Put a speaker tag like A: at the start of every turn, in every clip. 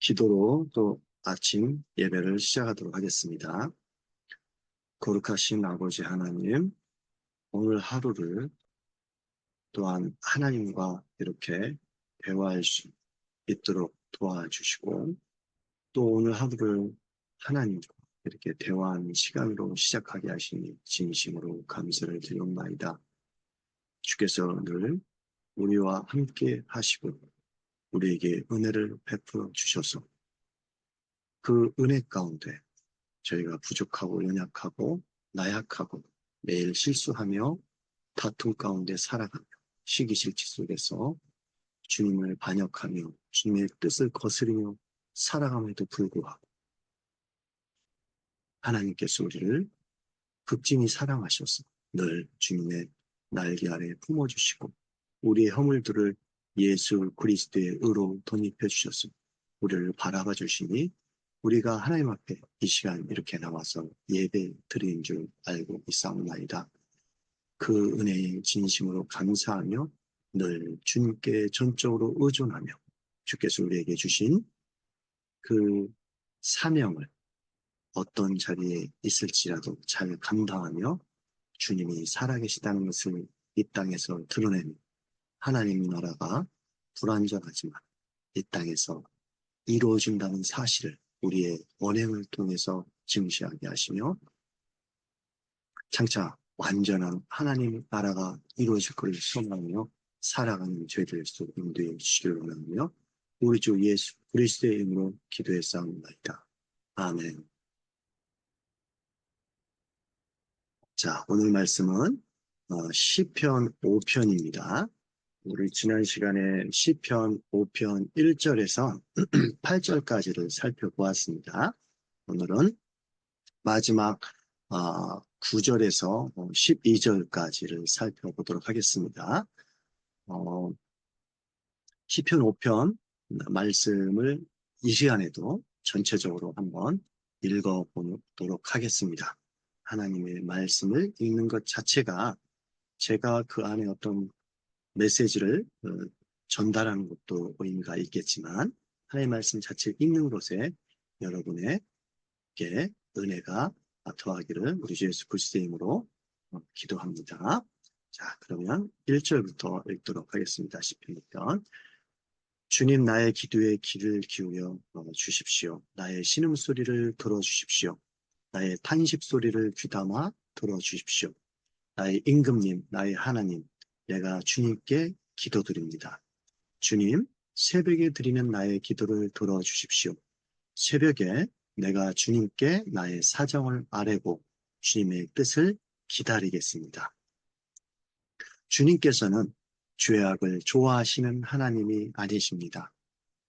A: 기도로 또 아침 예배를 시작하도록 하겠습니다. 거룩하신 아버지 하나님, 오늘 하루를 또한 하나님과 이렇게 대화할 수 있도록 도와주시고, 또 오늘 하루를 하나님과 이렇게 대화하는 시간으로 시작하게 하시니 진심으로 감사를 드리옵나이다. 주께서 늘 우리와 함께 하시고 우리에게 은혜를 베풀어 주셔서 그 은혜 가운데 저희가 부족하고 연약하고 나약하고 매일 실수하며 다툼 가운데 살아가며 시기실지 속에서 주님을 반역하며 주님의 뜻을 거스리며 살아감에도 불구하고 하나님께서 우리를 극진히 사랑하셔서 늘 주님의 날개 아래 품어주시고 우리의 허물들을 예수 그리스도의 의로 덧입혀 주셔서 우리를 바라봐 주시니 우리가 하나님 앞에 이 시간 이렇게 나와서 예배 드리는 줄 알고 있사옵나이다. 그 은혜에 진심으로 감사하며 늘 주님께 전적으로 의존하며 주께서 우리에게 주신 그 사명을 어떤 자리에 있을지라도 잘 감당하며 주님이 살아계시다는 것을 이 땅에서 드러내는 하나님 나라가 불완전하지만 이 땅에서 이루어진다는 사실을 우리의 언행을 통해서 증시하게 하시며 장차 완전한 하나님 나라가 이루어질 것을 소망하며 살아가는 저희들 속 인도해 주시기를 원하며 우리 주 예수 그리스도의 이름으로 기도했사옵나이다. 아멘. 자, 오늘 말씀은 시편 5편입니다. 우리 지난 시간에 시편 5편 1절에서 8절까지를 살펴보았습니다. 오늘은 마지막 9절에서 12절까지를 살펴보도록 하겠습니다. 시편 5편 말씀을 이 시간에도 전체적으로 한번 읽어보도록 하겠습니다. 하나님의 말씀을 읽는 것 자체가 제가 그 안에 어떤 메시지를 전달하는 것도 의미가 있겠지만 하나님의 말씀 자체를 읽는 것에 여러분에게 은혜가 더하기를 우리 주 예수 그리스도의 이름으로 기도합니다. 자, 그러면 1절부터 읽도록 하겠습니다. 시편 5편. 주님 나의 기도에 귀를 기울여 주십시오. 나의 신음소리를 들어주십시오. 나의 탄식소리를 귀담아 들어주십시오. 나의 임금님, 나의 하나님, 내가 주님께 기도드립니다. 주님, 새벽에 드리는 나의 기도를 들어주십시오. 새벽에 내가 주님께 나의 사정을 아뢰고 주님의 뜻을 기다리겠습니다. 주님께서는 죄악을 좋아하시는 하나님이 아니십니다.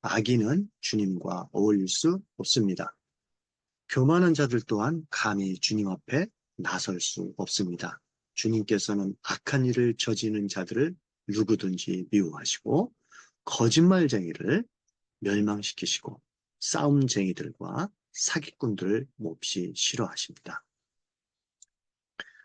A: 악인은 주님과 어울릴 수 없습니다. 교만한 자들 또한 감히 주님 앞에 나설 수 없습니다. 주님께서는 악한 일을 저지르는 자들을 누구든지 미워하시고 거짓말쟁이를 멸망시키시고 싸움쟁이들과 사기꾼들을 몹시 싫어하십니다.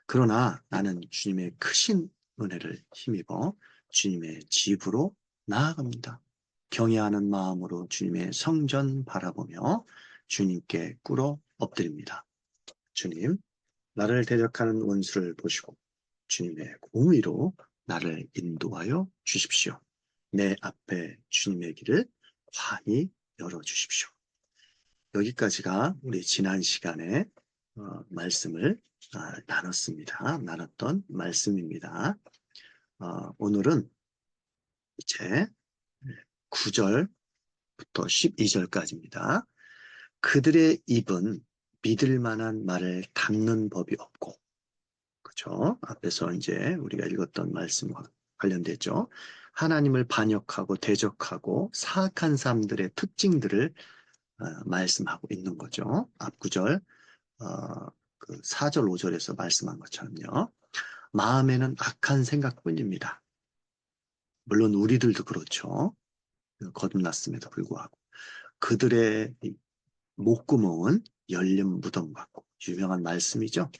A: 그러나 나는 주님의 크신 은혜를 힘입어 주님의 집으로 나아갑니다. 경외하는 마음으로 주님의 성전 바라보며 주님께 꿇어 엎드립니다. 주님, 나를 대적하는 원수를 보시고 주님의 공의로 나를 인도하여 주십시오. 내 앞에 주님의 길을 환히 열어주십시오. 여기까지가 우리 지난 시간에 말씀을 나눴던 말씀입니다. 오늘은 이제 9절부터 12절까지입니다. 그들의 입은 믿을 만한 말을 담는 법이 없고, 그렇죠? 앞에서 이제 우리가 읽었던 말씀과 관련되죠. 하나님을 반역하고 대적하고 사악한 사람들의 특징들을 말씀하고 있는 거죠. 앞 구절, 그 4절, 5절에서 말씀한 것처럼요. 마음에는 악한 생각뿐입니다. 물론 우리들도 그렇죠. 거듭났음에도 불구하고. 그들의 목구멍은 열린 무덤 같고, 유명한 말씀이죠.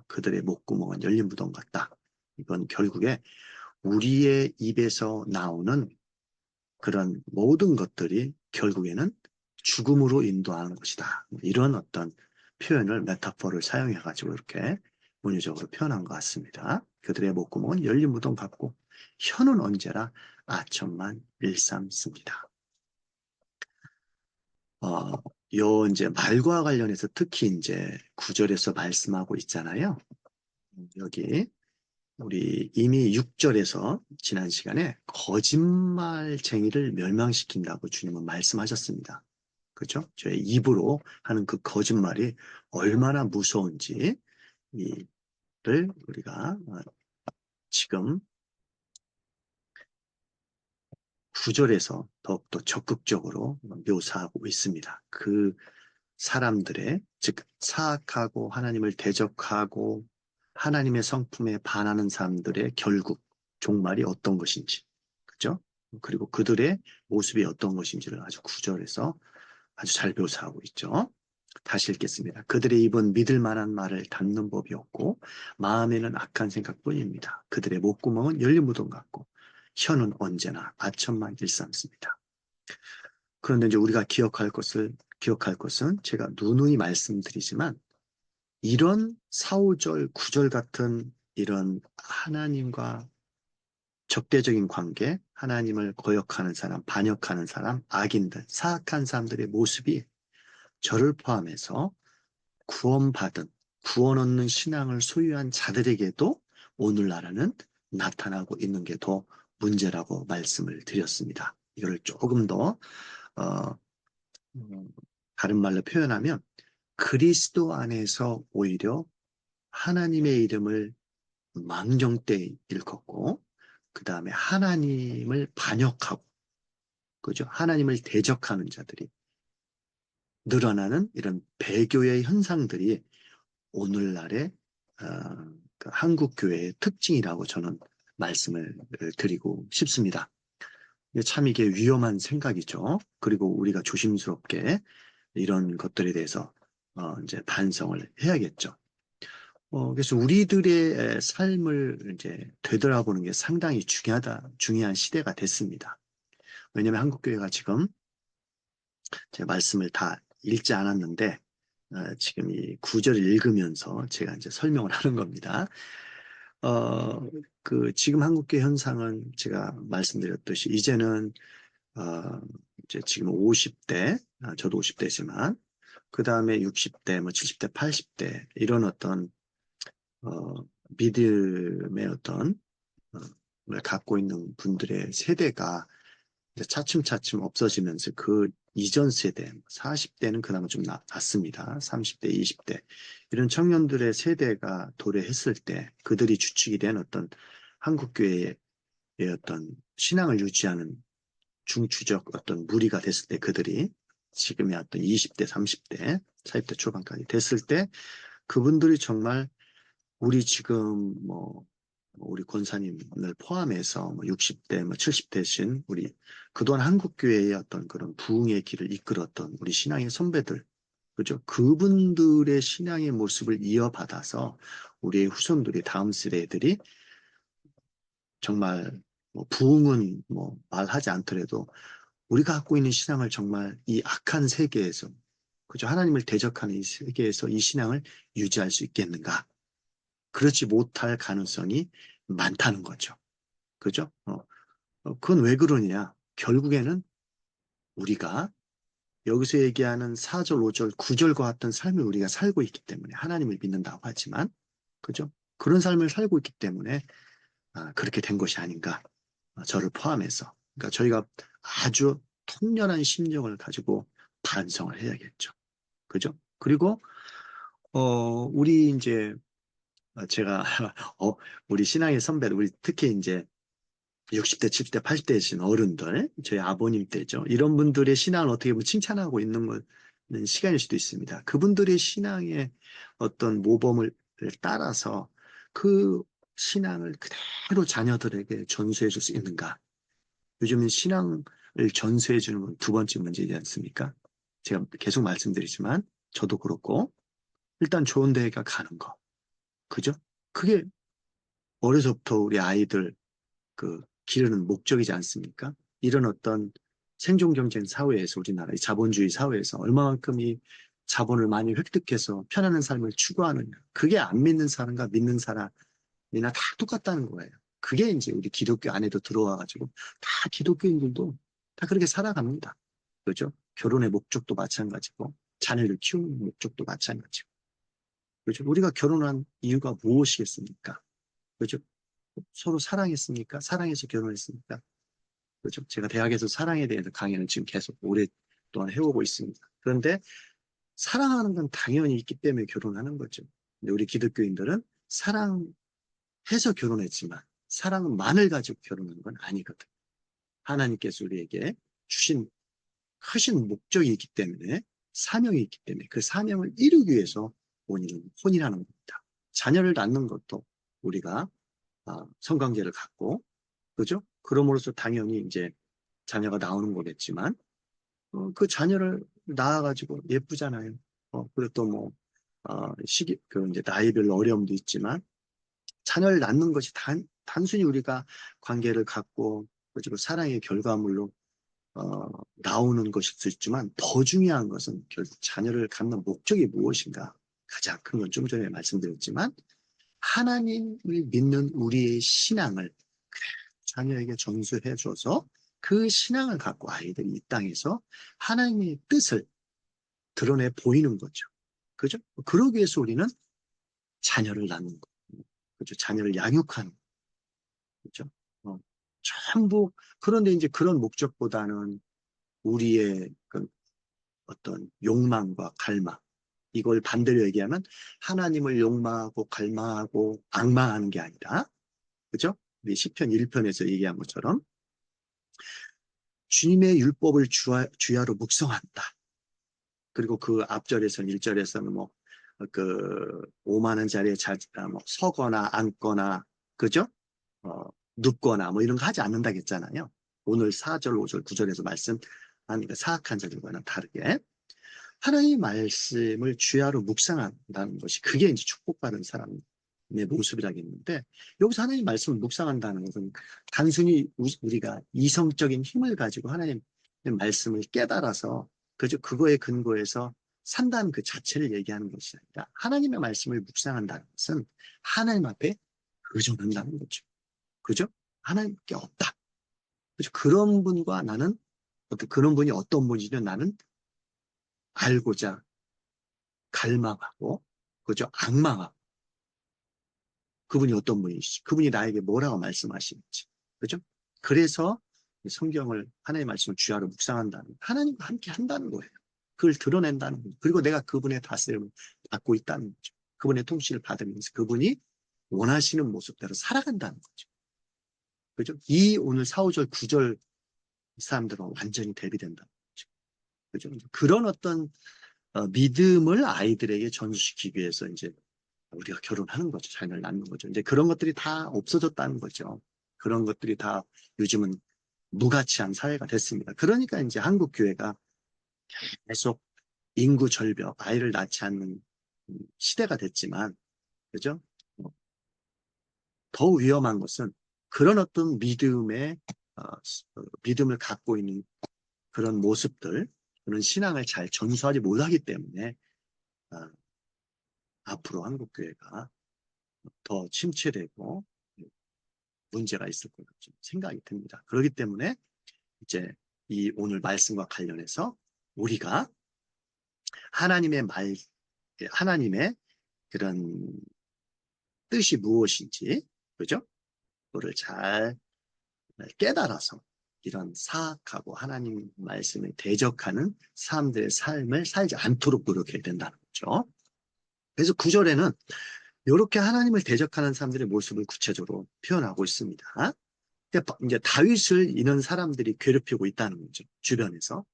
A: 그들의 목구멍은 열린 무덤 같다. 이건 결국에 우리의 입에서 나오는 그런 모든 것들이 결국에는 죽음으로 인도하는 것이다. 이런 어떤 표현을 메타포를 사용해가지고 이렇게 문유적으로 표현한 것 같습니다. 그들의 목구멍은 열린 무덤 같고 혀는 언제나 아첨만 일삼습니다. 요 이제 말과 관련해서 특히 이제 구절에서 말씀하고 있잖아요. 여기 우리 이미 6절에서 지난 시간에 거짓말쟁이를 멸망시킨다고 주님은 말씀하셨습니다. 그죠? 저의 입으로 하는 그 거짓말이 얼마나 무서운지 이를 우리가 지금 9절에서 더욱더 적극적으로 묘사하고 있습니다. 그 사람들의, 즉 사악하고 하나님을 대적하고 하나님의 성품에 반하는 사람들의 결국 종말이 어떤 것인지, 그죠? 그리고 그들의 모습이 어떤 것인지를 아주 9절에서 아주 잘 묘사하고 있죠. 다시 읽겠습니다. 그들의 입은 믿을 만한 말을 담는 법이 없고 마음에는 악한 생각뿐입니다. 그들의 목구멍은 열린 무덤 같고 혀는 언제나 아첨만 일삼습니다. 그런데 이제 우리가 기억할 것은 제가 누누이 말씀드리지만 이런 4, 5절, 9절 같은 이런 하나님과 적대적인 관계, 하나님을 거역하는 사람, 반역하는 사람, 악인들, 사악한 사람들의 모습이 저를 포함해서 구원받은, 구원 얻는 신앙을 소유한 자들에게도 오늘날에는 나타나고 있는 게 더 문제라고 말씀을 드렸습니다. 이걸 조금 더 음, 다른 말로 표현하면 그리스도 안에서 오히려 하나님의 이름을 망령되이 일컫고 그 다음에 하나님을 반역하고 그죠? 하나님을 대적하는 자들이 늘어나는 이런 배교의 현상들이 오늘날의 그 한국 교회의 특징이라고 저는 말씀을 드리고 싶습니다. 참 이게 위험한 생각이죠. 그리고 우리가 조심스럽게 이런 것들에 대해서 이제 반성을 해야겠죠. 그래서 우리들의 삶을 이제 되돌아보는 게 상당히 중요한 시대가 됐습니다. 왜냐하면 한국교회가 지금 제 말씀을 다 읽지 않았는데, 지금 이 구절을 읽으면서 제가 이제 설명을 하는 겁니다. 지금 한국교회 현상은 제가 말씀드렸듯이 이제는, 어, 이제 지금 50대, 저도 50대지만, 그 다음에 60대, 뭐 70대, 80대, 이런 어떤 어, 믿음의 어떤 걸 갖고 있는 분들의 세대가 이제 차츰차츰 없어지면서 그 이전 세대, 40대는 그나마 좀 낫습니다. 30대, 20대 이런 청년들의 세대가 도래했을 때 그들이 주축이 된 어떤 한국교회의 어떤 신앙을 유지하는 중추적 어떤 무리가 됐을 때 그들이 지금의 어떤 20대, 30대, 40대 초반까지 됐을 때 그분들이 정말 우리 지금 우리 권사님을 포함해서 60대, 70대신 우리 그동안 한국교회의 어떤 그런 부흥의 길을 이끌었던 우리 신앙의 선배들, 그죠? 그분들의 신앙의 모습을 이어받아서 우리의 후손들이 다음 세대들이 정말 부흥은 말하지 않더라도 우리가 갖고 있는 신앙을 정말 이 악한 세계에서, 그죠? 하나님을 대적하는 이 세계에서 이 신앙을 유지할 수 있겠는가? 그렇지 못할 가능성이 많다는 거죠. 그죠? 그건 왜 그러냐? 결국에는 우리가 여기서 얘기하는 4절, 5절, 9절과 같은 삶을 우리가 살고 있기 때문에 하나님을 믿는다고 하지만, 그죠? 그런 삶을 살고 있기 때문에 그렇게 된 것이 아닌가. 저를 포함해서. 그러니까 저희가 아주 통렬한 심령을 가지고 반성을 해야겠죠. 그죠? 그리고, 우리 이제 제가 우리 신앙의 선배들, 우리 특히 이제 60대, 70대, 80대이신 어른들, 저희 아버님 때죠. 이런 분들의 신앙을 어떻게 보면 칭찬하고 있는 시간일 수도 있습니다. 그분들의 신앙의 어떤 모범을 따라서 그 신앙을 그대로 자녀들에게 전수해 줄 수 있는가? 요즘은 신앙을 전수해 주는 건 두 번째 문제이지 않습니까? 제가 계속 말씀드리지만 저도 그렇고 일단 좋은 대회가 가는 거. 그죠? 그게 어려서부터 우리 아이들 기르는 목적이지 않습니까? 이런 어떤 생존 경쟁 사회에서 우리나라 이 자본주의 사회에서 얼마만큼 이 자본을 많이 획득해서 편안한 삶을 추구하느냐. 그게 안 믿는 사람과 믿는 사람이나 다 똑같다는 거예요. 그게 이제 우리 기독교 안에도 들어와가지고 다 기독교인들도 다 그렇게 살아갑니다. 그죠? 결혼의 목적도 마찬가지고 자녀를 키우는 목적도 마찬가지고. 그죠? 우리가 결혼한 이유가 무엇이겠습니까? 그죠? 서로 사랑했습니까? 사랑해서 결혼했습니까? 그죠? 제가 대학에서 사랑에 대해서 강의는 지금 계속 오랫동안 해오고 있습니다. 그런데 사랑하는 건 당연히 있기 때문에 결혼하는 거죠. 근데 우리 기독교인들은 사랑해서 결혼했지만 사랑만을 가지고 결혼하는 건 아니거든. 하나님께서 우리에게 주신 크신 목적이 있기 때문에 사명이 있기 때문에 그 사명을 이루기 위해서 혼인하는 겁니다. 자녀를 낳는 것도 우리가 성관계를 갖고 그죠? 그럼으로써 당연히 이제 자녀가 나오는 거겠지만 그 자녀를 낳아가지고 예쁘잖아요. 그리고 또 뭐, 이제 나이별 어려움도 있지만, 자녀를 낳는 것이 단순히 우리가 관계를 갖고, 그리고 사랑의 결과물로, 나오는 것일 수 있지만, 더 중요한 것은 결국 자녀를 갖는 목적이 무엇인가. 가장 큰 건 좀 전에 말씀드렸지만, 하나님을 믿는 우리의 신앙을 자녀에게 전수해줘서 그 신앙을 갖고 아이들이 이 땅에서 하나님의 뜻을 드러내 보이는 거죠. 그죠? 그러기 위해서 우리는 자녀를 낳는 거. 그죠? 자녀를 양육하는 거. 그죠? 어, 전부, 그런데 이제 그런 목적보다는 우리의 그 어떤 욕망과 갈망, 이걸 반대로 얘기하면 하나님을 욕망하고 갈망하고 악망하는 게 아니라, 그죠? 우리 시편 1편에서 얘기한 것처럼 주님의 율법을 주야로 묵상한다. 그리고 그 앞절에서는 1절에서는 뭐, 5만 원짜리 뭐 서거나 앉거나, 그죠? 어, 눕거나 뭐 이런 거 하지 않는다고 했잖아요. 오늘 4절, 5절, 9절에서 말씀한 그 사악한 자들과는 다르게 하나님의 말씀을 주야로 묵상한다는 것이 그게 이제 축복받은 사람의 모습이라겠는데 여기서 하나님 말씀을 묵상한다는 것은 단순히 우리가 이성적인 힘을 가지고 하나님 말씀을 깨달아서 그저 그거에 근거해서 산다는 그 자체를 얘기하는 것이 아니라 하나님의 말씀을 묵상한다는 것은 하나님 앞에 의존한다는 거죠. 그죠? 하나님께 없다. 그죠? 그런 분과 나는 그런 분이 어떤 분이든 나는 알고자 갈망하고 그죠? 악망하고 그분이 어떤 분이시지? 그분이 나에게 뭐라고 말씀하시는지. 그죠? 그래서 성경을 하나님의 말씀을 주야로 묵상한다는 하나님과 함께 한다는 거예요. 그걸 드러낸다는 거예요. 그리고 내가 그분의 다스림을 받고 있다는 거죠. 그분의 통치를 받으면서 그분이 원하시는 모습대로 살아간다는 거죠. 그죠? 이 오늘 4, 5절, 9절 사람들은 완전히 대비된다는 거죠. 그죠? 그런 어떤 믿음을 아이들에게 전수시키기 위해서 이제 우리가 결혼하는 거죠. 자녀를 낳는 거죠. 이제 그런 것들이 다 없어졌다는 거죠. 그런 것들이 다 요즘은 무가치한 사회가 됐습니다. 그러니까 이제 한국 교회가 계속 인구 절벽, 아이를 낳지 않는 시대가 됐지만, 그죠? 더 위험한 것은 그런 어떤 믿음을 갖고 있는 그런 모습들, 그런 신앙을 잘 전수하지 못하기 때문에, 어, 앞으로 한국 교회가 더 침체되고 문제가 있을 거라고 좀 생각이 듭니다. 그렇기 때문에 이제 이 오늘 말씀과 관련해서 우리가 하나님의 하나님의 그런 뜻이 무엇인지, 그죠? 그거를 잘 깨달아서 이런 사악하고 하나님 말씀에 대적하는 사람들의 삶을 살지 않도록 노력해야 된다는 거죠. 그래서 9절에는 이렇게 하나님을 대적하는 사람들의 모습을 구체적으로 표현하고 있습니다. 이제 다윗을 이런 사람들이 괴롭히고 있다는 거죠. 주변에서.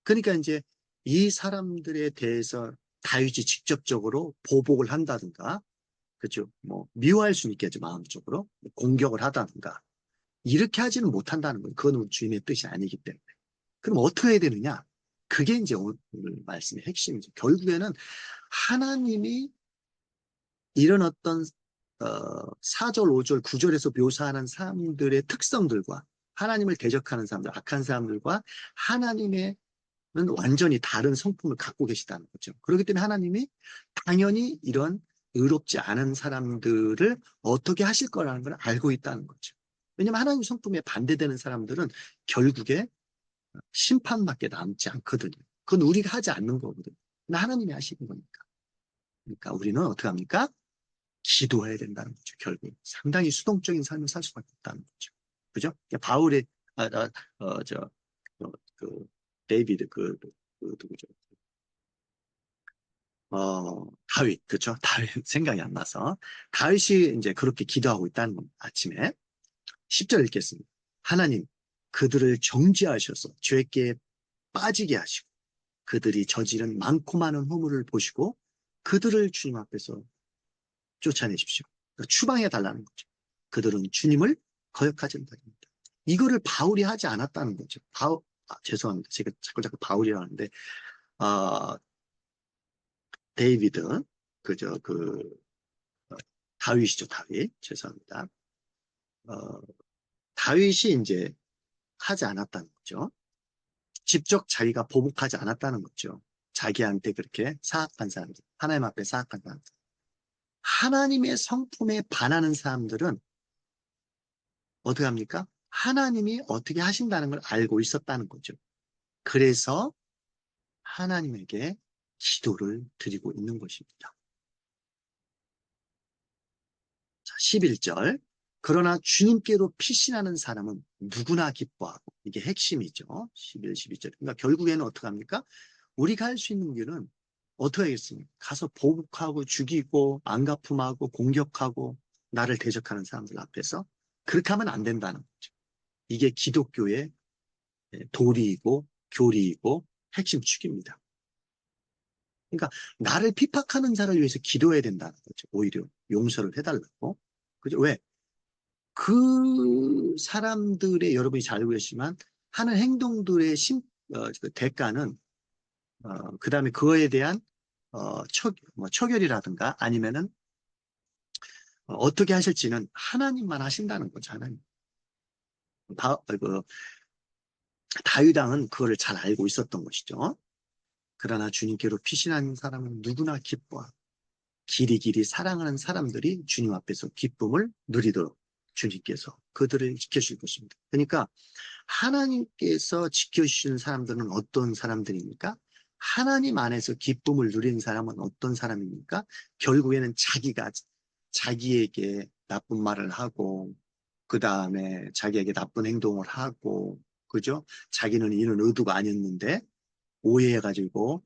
A: 그러니까 이제 이 사람들에 대해서 다윗이 직접적으로 보복을 한다든가, 그죠? 뭐, 미워할 수는 있겠죠, 마음적으로. 공격을 하다든가. 이렇게 하지는 못한다는 거예요. 그건 주인의 뜻이 아니기 때문에. 그럼 어떻게 해야 되느냐? 그게 이제 오늘 말씀의 핵심이죠. 결국에는 하나님이 이런 어떤 4절, 5절, 9절에서 묘사하는 사람들의 특성들과 하나님을 대적하는 사람들, 악한 사람들과 하나님의 완전히 다른 성품을 갖고 계시다는 거죠. 그렇기 때문에 하나님이 당연히 이런 의롭지 않은 사람들을 어떻게 하실 거라는 걸 알고 있다는 거죠. 왜냐하면 하나님 성품에 반대되는 사람들은 결국에 심판밖에 남지 않거든요. 그건 우리가 하지 않는 거거든요. 근데 하나님이 하시는 거니까. 그러니까 우리는 어떻게 합니까? 기도해야 된다는 거죠. 결국 상당히 수동적인 삶을 살 수밖에 없다는 거죠. 그죠? 그러니까 바울의 아, 아, 어, 저, 그 데이비드 누구죠? 다윗, 그쵸? 다윗 생각이 안 나서. 다윗이 이제 그렇게 기도하고 있다는 겁니다. 아침에. 10절 읽겠습니다. 하나님, 그들을 정죄하셔서 죄께 빠지게 하시고, 그들이 저지른 많고 많은 허물을 보시고, 그들을 주님 앞에서 쫓아내십시오. 그러니까 추방해 달라는 거죠. 그들은 주님을 거역하지 못합니다. 이거를 바울이 하지 않았다는 거죠. 죄송합니다. 제가 자꾸 바울이라 하는데, 아, 데이비드, 그저, 어, 다윗이죠, 다윗. 죄송합니다. 어, 다윗이 이제 하지 않았다는 거죠. 직접 자기가 보복하지 않았다는 거죠. 자기한테 그렇게 사악한 사람들, 하나님 앞에 사악한 사람들. 하나님의 성품에 반하는 사람들은 어떻게 합니까? 하나님이 어떻게 하신다는 걸 알고 있었다는 거죠. 그래서 하나님에게 기도를 드리고 있는 것입니다. 자, 11절. 그러나 주님께로 피신하는 사람은 누구나 기뻐하고, 이게 핵심이죠. 11, 12절. 그러니까 결국에는 어떻게 합니까? 우리가 할 수 있는 길은 어떻게 하겠습니까? 가서 보복하고 죽이고 안갚음하고 공격하고 나를 대적하는 사람들 앞에서 그렇게 하면 안 된다는 거죠. 이게 기독교의 도리이고 교리이고 핵심 축입니다. 그러니까 나를 핍박하는 자를 위해서 기도해야 된다는 거죠. 오히려 용서를 해달라고. 그죠? 왜? 그 사람들의 여러분이 잘 알고 계시지만 하는 행동들의 그 대가는 그 다음에 그거에 대한 처결이라든가 아니면은 어떻게 하실지는 하나님만 하신다는 거죠. 하나님. 그 다윗왕은 그거를 잘 알고 있었던 것이죠. 그러나 주님께로 피신한 사람은 누구나 기뻐하고 길이 사랑하는 사람들이 주님 앞에서 기쁨을 누리도록 주님께서 그들을 지켜주실 것입니다. 그러니까 하나님께서 지켜주시는 사람들은 어떤 사람들입니까? 하나님 안에서 기쁨을 누리는 사람은 어떤 사람입니까? 결국에는 자기가 자기에게 나쁜 말을 하고, 그 다음에 자기에게 나쁜 행동을 하고, 그죠? 자기는 이런 의도가 아니었는데, 오해해가지고,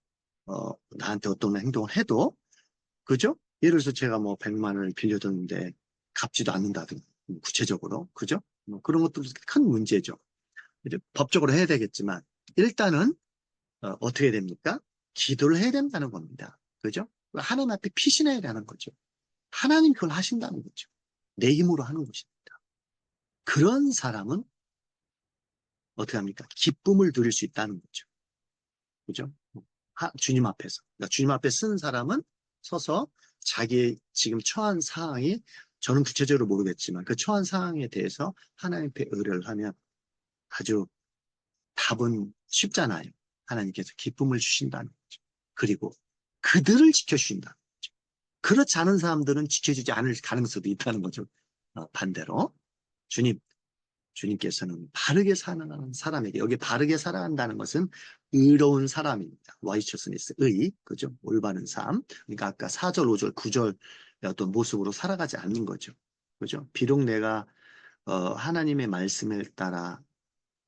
A: 나한테 어떤 행동을 해도, 그죠? 예를 들어서 제가 뭐 100만 원을 빌려줬는데, 갚지도 않는다든가, 구체적으로, 그죠? 뭐 그런 것도 큰 문제죠. 이제 법적으로 해야 되겠지만, 일단은, 어떻게 됩니까? 기도를 해야 된다는 겁니다. 그죠? 하나님 앞에 피신해야 되는 거죠. 하나님 그걸 하신다는 거죠. 내 힘으로 하는 것입니다. 그런 사람은 어떻게 합니까? 기쁨을 누릴 수 있다는 거죠. 그죠? 주님 앞에서. 그러니까 주님 앞에 쓴 사람은 서서 자기의 지금 처한 상황이 저는 구체적으로 모르겠지만 그 처한 상황에 대해서 하나님께 의뢰를 하면 아주 답은 쉽잖아요. 하나님께서 기쁨을 주신다는 거죠. 그리고 그들을 지켜주신다는 거죠. 그렇지 않은 사람들은 지켜주지 않을 가능성도 있다는 거죠. 반대로. 주님, 주님께서는 바르게 살아가는 사람에게, 여기 바르게 살아간다는 것은 의로운 사람입니다. 와이처 스미스, 의, 그죠? 올바른 삶. 그러니까 아까 4절, 5절, 9절 어떤 모습으로 살아가지 않는 거죠. 그죠? 비록 내가, 하나님의 말씀을 따라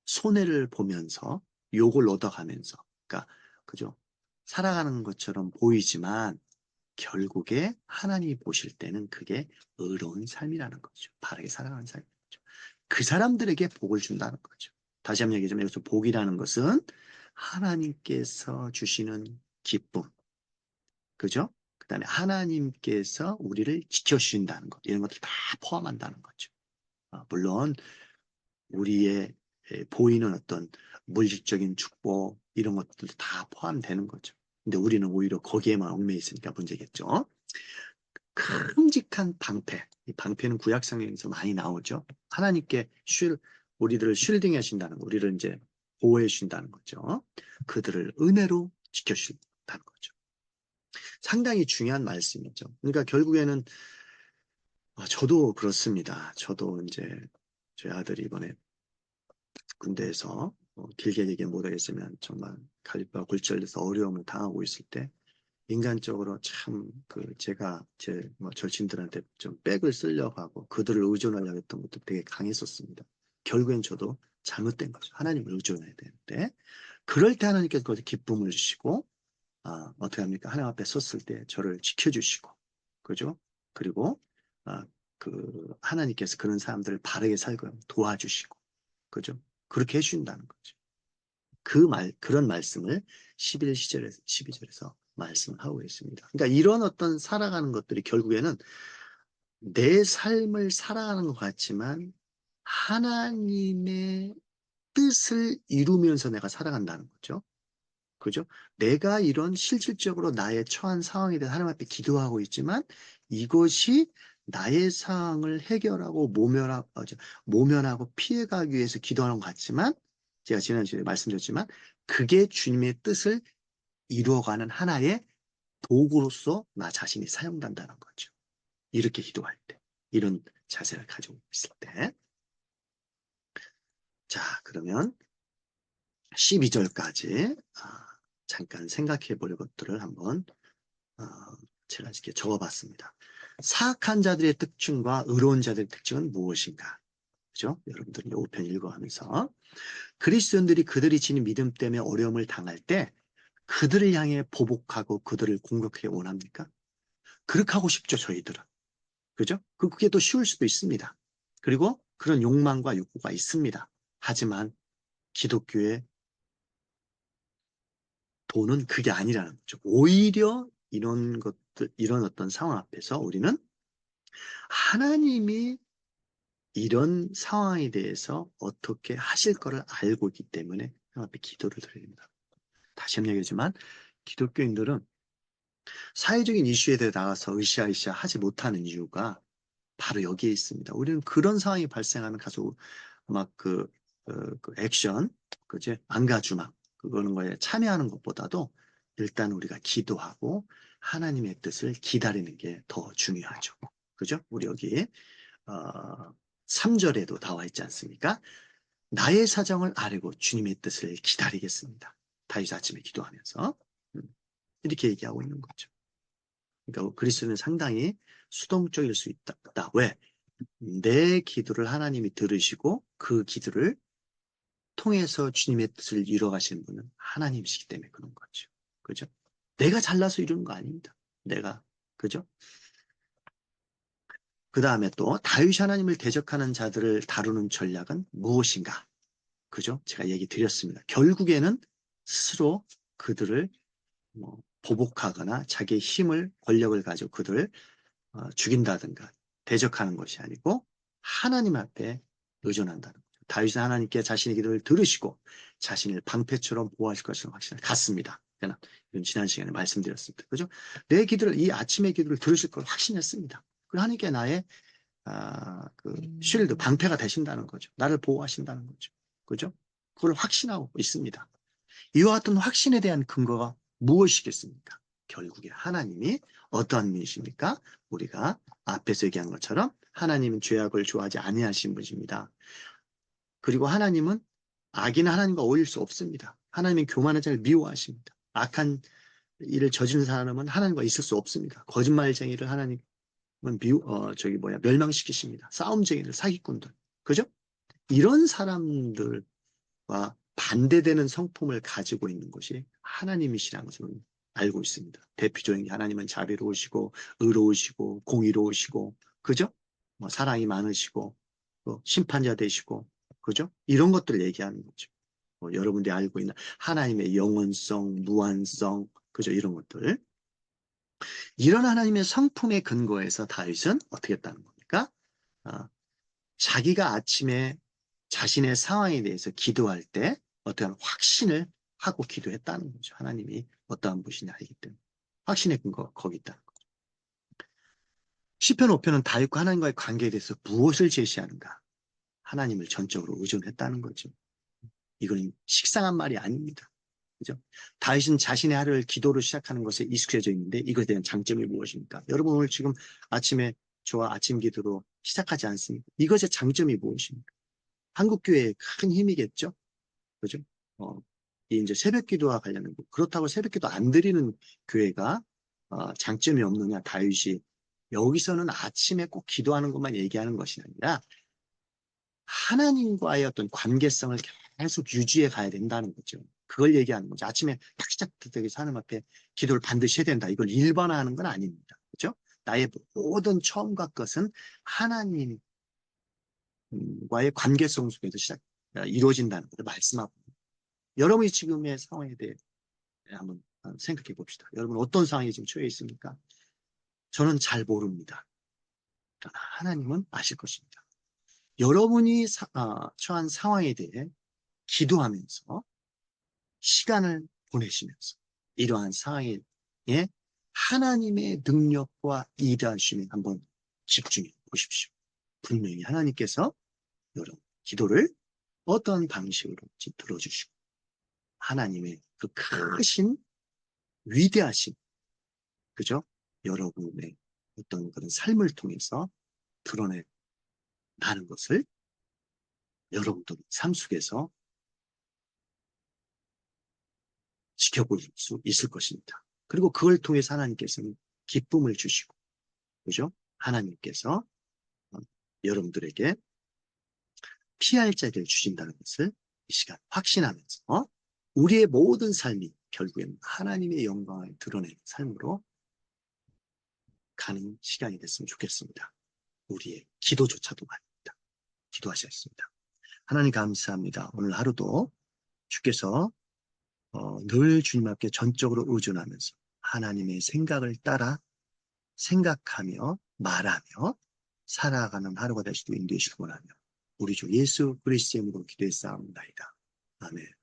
A: 손해를 보면서 욕을 얻어가면서, 그러니까, 그죠? 살아가는 것처럼 보이지만 결국에 하나님이 보실 때는 그게 의로운 삶이라는 거죠. 바르게 살아가는 삶. 그 사람들에게 복을 준다는 거죠. 다시 한번 얘기하자면 여기서 복이라는 것은 하나님께서 주시는 기쁨, 그죠? 그 다음에 하나님께서 우리를 지켜주신다는 것, 이런 것들 다 포함한다는 거죠. 물론 우리의 보이는 어떤 물질적인 축복, 이런 것들도 다 포함되는 거죠. 근데 우리는 오히려 거기에만 얽매여 있으니까 문제겠죠. 큼직한 방패. 이 방패는 구약 성경에서 많이 나오죠. 하나님께 우리들을 쉴딩 하신다는 거, 우리를 이제 보호해 주신다는 거죠. 그들을 은혜로 지켜주신다는 거죠. 상당히 중요한 말씀이죠. 그러니까 결국에는 저도 그렇습니다. 저도 이제 저희 아들이 이번에 군대에서 길게 얘기 못하겠으면 정말 갈비뼈 골절돼서 어려움을 당하고 있을 때 인간적으로 참 제가 제 절친들한테 좀 백을 쓰려고 하고 그들을 의존하려고 했던 것도 되게 강했었습니다. 결국엔 저도 잘못된 거죠. 하나님을 의존해야 되는데 그럴 때 하나님께서 거기서 기쁨을 주시고 어떻게 합니까? 하나님 앞에 섰을 때 저를 지켜주시고 그죠? 그리고 하나님께서 그런 사람들을 바르게 살고 도와주시고 그죠? 그렇게 해주신다는 거죠. 그런 말씀을 11절에서 12절에서 말씀하고 있습니다. 그러니까 이런 어떤 살아가는 것들이 결국에는 내 삶을 살아가는 것 같지만 하나님의 뜻을 이루면서 내가 살아간다는 거죠. 그죠? 내가 이런 실질적으로 나의 처한 상황에 대해서 하나님 앞에 기도하고 있지만 이것이 나의 상황을 해결하고 모면하고 피해가기 위해서 기도하는 것 같지만 제가 지난주에 말씀드렸지만 그게 주님의 뜻을 이루어가는 하나의 도구로서 나 자신이 사용된다는 거죠. 이렇게 기도할 때, 이런 자세를 가지고 있을 때. 자, 그러면 12절까지 잠깐 생각해 볼 것들을 한번 제가 이렇게 적어봤습니다. 사악한 자들의 특징과 의로운 자들의 특징은 무엇인가? 그죠? 여러분들이 5편 읽어가면서 그리스도인들이 그들이 지닌 믿음 때문에 어려움을 당할 때 그들을 향해 보복하고 그들을 공격하기 원합니까? 그렇게 하고 싶죠, 저희들은. 그죠? 그게 또 쉬울 수도 있습니다. 그리고 그런 욕망과 욕구가 있습니다. 하지만 기독교의 도는 그게 아니라는 거죠. 오히려 이런 것들, 이런 어떤 상황 앞에서 우리는 하나님이 이런 상황에 대해서 어떻게 하실 거를 알고 있기 때문에 하나님 앞에 기도를 드립니다. 다시 한번 얘기하지만 기독교인들은 사회적인 이슈에 대해 나가서 으쌰으쌰 하지 못하는 이유가 바로 여기에 있습니다. 우리는 그런 상황이 발생하면 가서 그 액션, 그제 안가주막 그거는 거에 참여하는 것보다도 일단 우리가 기도하고 하나님의 뜻을 기다리는 게 더 중요하죠. 그죠? 우리 여기 3절에도 나와 있지 않습니까? 나의 사정을 아뢰고 주님의 뜻을 기다리겠습니다. 다윗 아침에 기도하면서 음, 이렇게 얘기하고 있는 거죠. 그러니까 그리스도는 상당히 수동적일 수 있다. 왜? 내 기도를 하나님이 들으시고 그 기도를 통해서 주님의 뜻을 이뤄가시는 분은 하나님이시기 때문에 그런 거죠. 그죠? 내가 잘나서 이루는 거 아닙니다. 내가. 그죠? 그 다음에 또 다윗이 하나님을 대적하는 자들을 다루는 전략은 무엇인가? 그죠? 제가 얘기 드렸습니다. 결국에는 스스로 그들을 보복하거나 자기의 힘을, 권력을 가지고 그들을 죽인다든가 대적하는 것이 아니고 하나님 앞에 의존한다는 거죠. 다윗은 하나님께 자신의 기도를 들으시고 자신을 방패처럼 보호하실 것을 같습니다. 이건 지난 시간에 말씀드렸습니다. 그죠? 내 기도를, 이 아침의 기도를 들으실 걸 확신했습니다. 그리고 하나님께 나의 쉴드, 방패가 되신다는 거죠. 나를 보호하신다는 거죠. 그죠? 그걸 확신하고 있습니다. 이와 같은 확신에 대한 근거가 무엇이겠습니까? 결국에 하나님이 어떠한 분이십니까? 우리가 앞에서 얘기한 것처럼 하나님은 죄악을 좋아하지 아니하신 분이십니다. 그리고 하나님은 악인은 하나님과 어울릴 수 없습니다. 하나님은 교만한 자를 미워하십니다. 악한 일을 저지른 사람은 하나님과 있을 수 없습니다. 거짓말쟁이를 하나님은 멸망시키십니다. 싸움쟁이들, 사기꾼들. 그죠? 이런 사람들과 반대되는 성품을 가지고 있는 것이 하나님이시라는 것을 알고 있습니다. 대표적인 게 하나님은 자비로우시고 의로우시고 공의로우시고 그죠? 사랑이 많으시고 또 심판자 되시고 그죠? 이런 것들을 얘기하는 거죠. 여러분들이 알고 있는 하나님의 영원성, 무한성 그죠? 이런 것들. 이런 하나님의 성품에 근거해서 다윗은 어떻게 했다는 겁니까? 자기가 아침에 자신의 상황에 대해서 기도할 때 어떠한 확신을 하고 기도했다는 거죠. 하나님이 어떠한 분이냐 알기 때문에. 확신의 근거가 거기 있다는 거죠. 시편 5편은 다윗과 하나님과의 관계에 대해서 무엇을 제시하는가? 하나님을 전적으로 의존했다는 거죠. 이건 식상한 말이 아닙니다. 그죠? 다윗은 자신의 하루를 기도로 시작하는 것에 익숙해져 있는데 이것에 대한 장점이 무엇입니까? 여러분 오늘 지금 아침에 저와 아침 기도로 시작하지 않습니까? 이것의 장점이 무엇입니까? 한국교회의 큰 힘이겠죠? 그죠? 이제 새벽 기도와 관련된 거. 그렇다고 새벽 기도 안 드리는 교회가 장점이 없느냐? 다윗이 여기서는 아침에 꼭 기도하는 것만 얘기하는 것이 아니라 하나님과의 어떤 관계성을 계속 유지해 가야 된다는 거죠. 그걸 얘기하는 거죠. 아침에 딱 시작되기 하나님 앞에 기도를 반드시 해야 된다. 이걸 일반화하는 건 아닙니다. 그죠? 나의 모든 처음과 끝은 하나님과의 관계성 속에서 이루어진다는 것을 말씀하고 여러분이 지금의 상황에 대해 한번 생각해 봅시다. 여러분 어떤 상황에 지금 처해 있습니까? 저는 잘 모릅니다. 그러나 하나님은 아실 것입니다. 여러분이 처한 상황에 대해 기도하면서 시간을 보내시면서 이러한 상황에 하나님의 능력과 일하심에 한번 집중해 보십시오. 분명히 하나님께서 여러분 기도를 어떤 방식으로 들어주시고 하나님의 그 크신 위대하신 그죠? 여러분의 어떤 그런 삶을 통해서 드러내나는 것을 여러분도 삶 속에서 지켜볼 수 있을 것입니다. 그리고 그걸 통해서 하나님께서는 기쁨을 주시고, 그죠? 하나님께서 여러분들에게 피할 자리를 주신다는 것을 이 시간 확신하면서 우리의 모든 삶이 결국엔 하나님의 영광을 드러내는 삶으로 가는 시간이 됐으면 좋겠습니다. 우리의 기도조차도 말입니다. 기도하셨습니다. 하나님 감사합니다. 오늘 하루도 주께서 늘 주님 앞에 전적으로 의존하면서 하나님의 생각을 따라 생각하며 말하며 살아가는 하루가 되시도록 인도해 주시기 원하며 우리 주 예수 그리스도의 이름으로 기도했사옵나이다. 아멘.